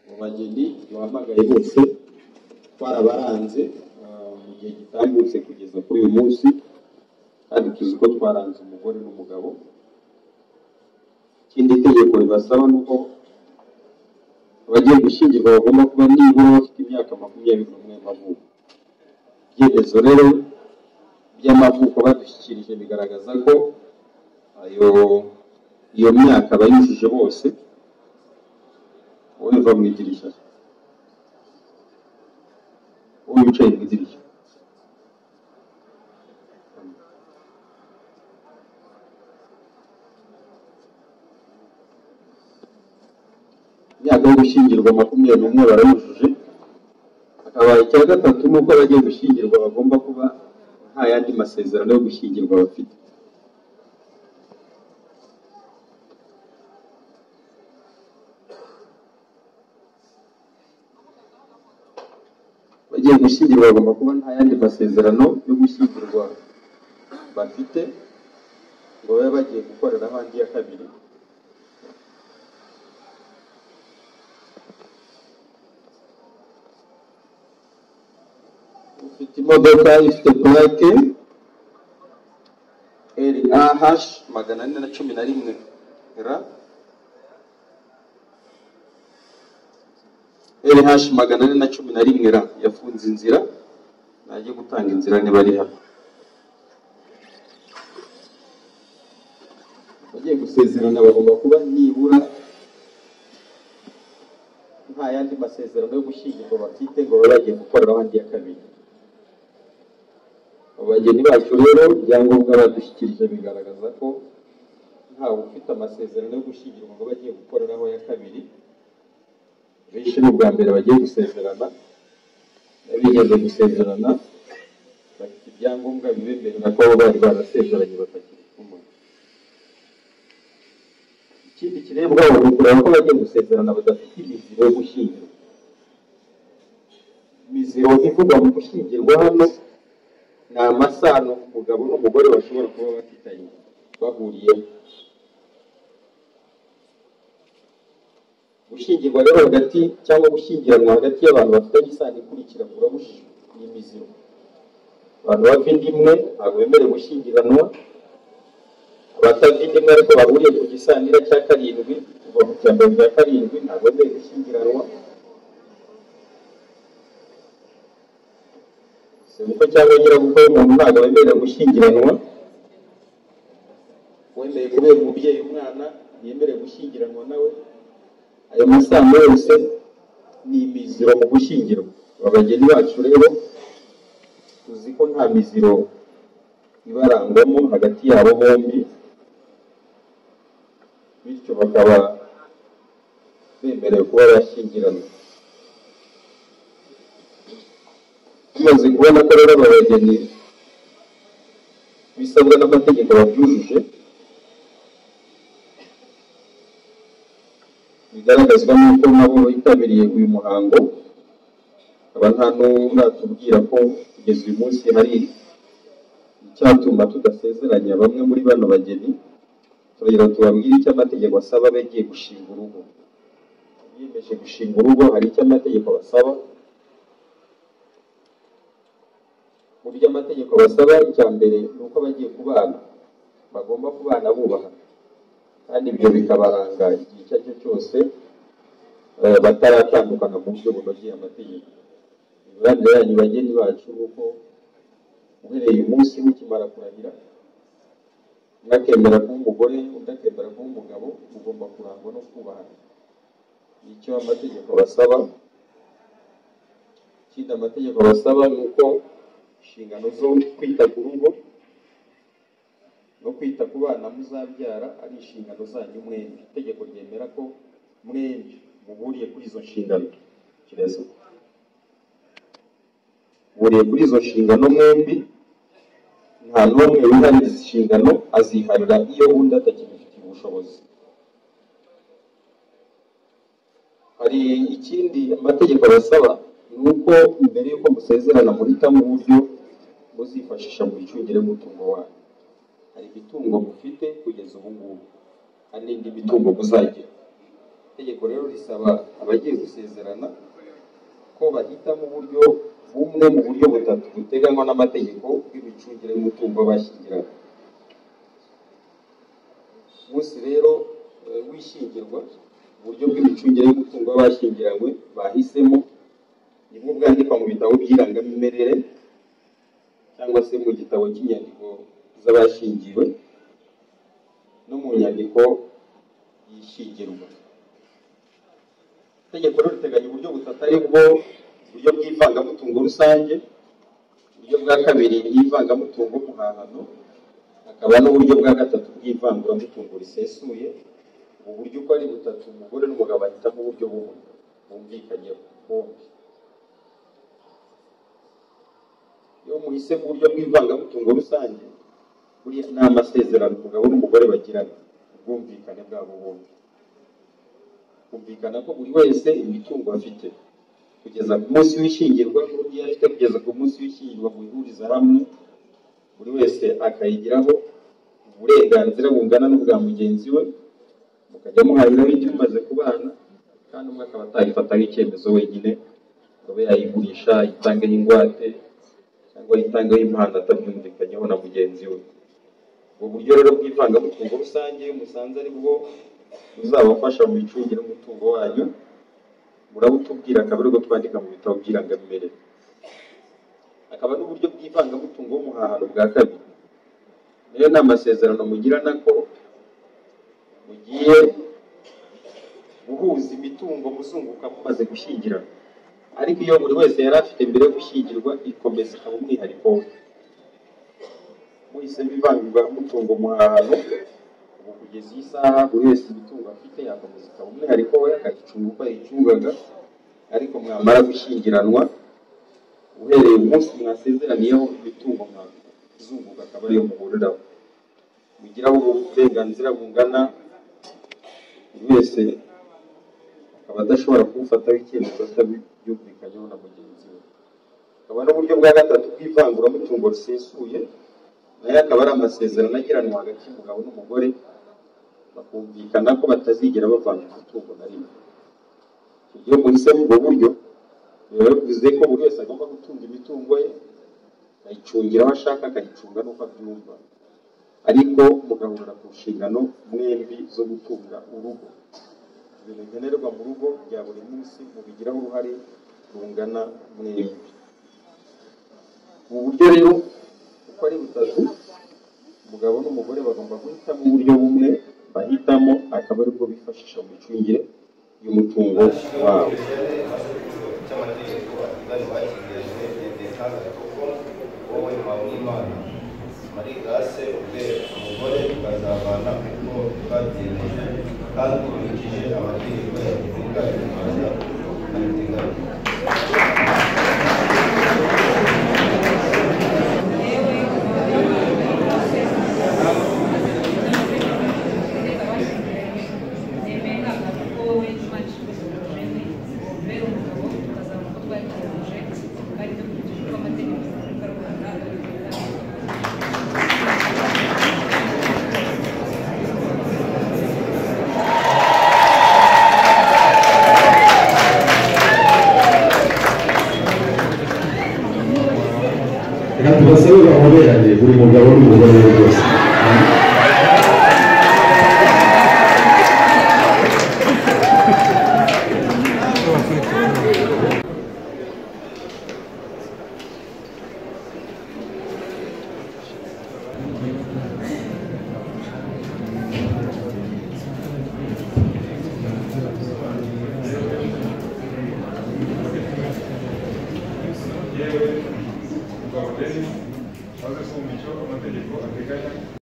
mu bageni duhamagaye bose twarabaranze mu gihe gitambutse kugeza kuri uyu munsi, kandi tuzi ko twaranze umugore n'umugabo. Ikindi tegeko ribasaba nuko abagiye gushyingirwa bagomba kuba nibura bafite imyaka 21 y'amavuko. Ibyemezo rero by'amavuko badushyikirije bigaragaza ko iyo myaka bayujuje bose. Wowe va mu idirishya, wowe wicaye mu idirishya, imyaka yo gushyingirwa 21 barayujuje. Akaba icya gatatu nuko abagiye gushyingirwa bagomba kuba nta yandi masezerano yo gushyingirwa bafite. Bagiye gushyingirwa bagomba kuba nta yandi masezerano yo gushyingirwa bafite ngo babe bagiye gukorera ahandi ya kabiri. Ufite imodoka ifite plaque RAH 411 R RH 411 R yafunze inzira, naje gutanga inzira niba ari hano. Bagiye gusezerana bagomba kuba nibura nta yandi masezerano yo gushyingirwa bafite ngo bagiye gukorera ahandi ya kabiri. Abageni bacu rero ibyangombwa badushyikirije bigaragaza ko ntawe ufite amasezerano yo gushyingirwa ngo bagiye gukoreraho ya kabiri. Benshi n'ubwa mbere bagiye gusezerana, n'abigeze gusezerana bafite ibyangombwa bibemerera ko bari barasezeranye batakiri kumwe. Ikindi kirebwaho ni ukureba ko bagiye gusezerana badafite imiziro yo gushyingirwa. Imiziro ivugwa mu gushyingirwa hano ni amasano umugabo n'umugore bashobora kuba bafitanye bahuriyeho. Gushyingirwa rero hagati cyangwa gushyingiranwa hagati y'abantu bafitanye isano ikurikira burabujijwe n'imiziro. Abantu bava inda imwe ntabwo bemerewe gushyingiranwa. Abatava inda imwe ariko bahuriye ku gisanira cya 7 kuva mu cyambere cya 7 ntabwo bemerewe gushyingiranwa. Sebuko cyangwa nyirabukwe w'umuntu ntabwo bemerewe gushyingiranwa. Wemeye kubera umubyeyi umwana yemerewe gushyingiranwa nawe. Ayo masano yose ni imiziro mu gushyingirwa. Abageni bacu rero tuzi ko nta miziro ibarangwamo hagati yabo bombi, bityo bakaba bemerewe kuba bashyingirana. Tumaze kubona ko rero abageni bisabwa n'amategeko babyujuje, bigaragazwa n'uko nabo bitabiriye uyu muhango. Aba nta n'uratubwira ko kugeza uyu munsi hari icyatuma tudasezeranya bamwe muri bano bageni. Turagira tubabwire icyo amategeko asaba bagiye gushinga urugo. Biyemeje gushinga urugo hari icyo amategeko basaba. Mu byo amategeko basaba, icya mbere ni uko bagiye kubana bagomba kubana bubaha, kandi ibyo bikabaranga igihe icyo ari cyo cyose bataratandukana mu buryo bunogeye amategeko. Imibanire yanyu bageni bacu nuko uhereye umunsi mukimara kurahira, mwakemera kuba umugore undi akemera kuba umugabo, ugomba kurangwa no kubahana. Icyo amategeko basaba. Ikindi amategeko basaba ni uko inshingano zo kwita ku rugo no kwita ku bana muzabyara ari inshingano zanyu mwembi. Itegeko ryemera ko mwembi muhuriye kuri izo nshingano. Kirezo muhuriye kuri izo nshingano mwembi, nta n'umwe wiharira izi nshingano aziharira iyo undi atakibifitiye ubushobozi. Hari ikindi amategeko basaba ni uko mbere y'uko musezerana muhitamo uburyo muzifashisha mu micungire y'umutungo wanyu. Hari imitungo mufite kugeza ubu ngubu, hari n'indi mitungo muzagira. itegeko rero risaba abagiye gusezerana ko bahitamo uburyo bumwe mu buryo butatu buteganywa n'amategeko y'imicungire y'umutungo bashyingiranywe. Umunsi rero w'ishyingirwa, uburyo bw'imicungire y'umutungo w'abashyingiranywe bahisemo nibwo bwandikwa mu bitabo by'irangamimerere cyangwa se mu gitabo cy'inyandiko z'abashyingiwe no mu nyandiko y'ishyingirwa. Itegeko rero riteganya uburyo butatu ari bwo uburyo bw'ivangamutungo rusange, uburyo bwa kabiri bw'ivangamutungo muhahano, hakaba n'uburyo bwa gatatu bw'ivanguramutungo risesuye. Ubu buryo uko ari butatu umugore n'umugabo bahitamo uburyo bumwe bumvikanyeho bombi. Iyo muhisemo uburyo bw'ivangamutungo rusange, buriya ni amasezerano umugabo n'umugore bagirana, ubwumvikane bwabo bombi, kumvikana ko buri wese imitungo afite kugeza ku munsi w'ishyingirwa n'uburyo afite kugeza ku munsi w'ishyingirwa guhuriza hamwe, buri wese akayigiraho uburenganzira bungana n'ubwa mugenzi we, mukajya muhahiraho ibyo mumaze kubana, kandi umwe akaba atayifata nk'icyemezo wenyine ngo abe yayigurisha yitangeho ingwate cyangwa yitangeho impano atabyumvikanyeho na mugenzi we. Ubwo buryo rero bw'ivangamutungo rusange musanze ari bwo buzabafasha mu micungire y'umutungo wanyu, murabutubwira akaba ari bwo twandika mu bitabo by'irangamimerere. Hakaba n'uburyo bw'ivangamutungo w'umuhahano bwa kabiri, nayo ni amasezerano mugirana ko mugiye guhuza imitungo muzunguka mumaze gushyingirana, ariko iyo buri wese yari afite mbere yo gushyingirwa ikomeza ikaba umwihariko we. Muhisemo ivangamutungo muhahano, ubu kugeza iyi saha buri wese imitungo afite yakomeza ikaba umwihariko we, akayicunga uko yayicungaga, ariko mwamara gushyingiranwa uhereye umunsi mwasezeraniyeho imitungo mwazunguka akaba ariyo muhuriraho, mugiraho uburenganzira bungana, buri wese akaba adashobora kuwufataho icyemezo atabyumvikanyeho na mugenzi we. Hakaba n'uburyo bwa gatatu bw'ivanguramutungo risesuye, nayo akaba ari amasezerano agiranwa hagati y'umugabo n'umugore, bakumvikana ko batazigera bavanga umutungo na rimwe. Iyo muhisemo ubwo buryo biba bivuze ko buri wese agomba gutunga imitungo ye, akayicungira aho ashaka, akayicunga n'uko abyumva, ariko mugahurira ku nshingano mwembi zo gutunga urugo. Ibintu nkenerwa mu rugo bya buri munsi mubigiraho uruhare rungana mwembi. Ubu buryo rero uko ari butatu, umugabo n'umugore bagomba guhitamo uburyo bumwe bahitamo, akaba ari bwo bifashisha mu micungire y'umutungo wabo. Muri gase ubwere umugore bazabana kuko babyemeje kandi ukurikije amategeko ya Repubulika y'u Rwanda abiteganya. Tubasabira umuberanye buri mugabo n'umugore